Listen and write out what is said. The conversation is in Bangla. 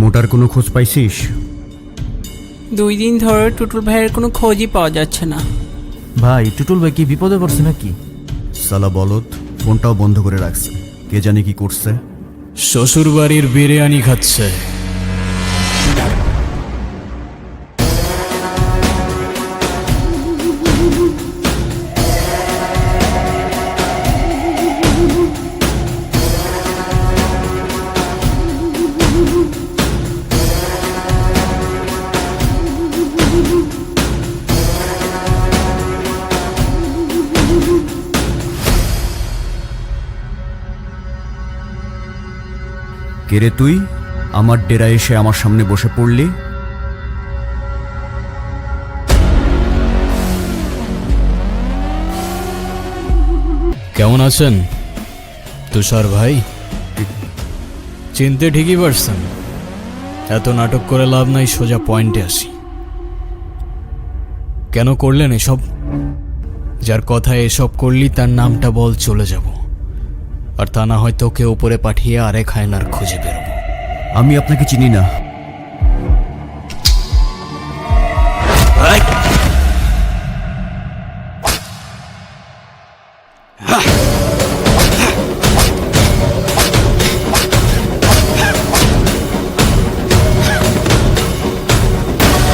মোটার কোনো খোঁজ পাইছিস? 2 দিন ধরে টুটুল ভাইয়ের কোনো খোঁজই পাওয়া যাচ্ছে না। ভাই টুটুল ভাই কি বিপদে পড়ছে নাকি? সালা বলদ, ফোনটাও বন্ধ করে রাখছে। কে জানে কি করছে। শ্বশুরবাড়ির বিরিয়ানি খাচ্ছে। কে রে তুই? আমার ডেরায় এসে আমার সামনে বসে পড়লি। কেমন আছেন তুষার ভাই? চিনতে ঠিকই পারছেন, এত নাটক করে লাভ নাই, সোজা পয়েন্টে আসি। কেন করলেন এসব? যার কথায় এসব করলি তার নামটা বল, চলে যাব। আর তা না হয় তোকে উপরে পাঠিয়ে আরেক হায়নার খুঁজে বেরোবো। আমি আপনাকে চিনি না।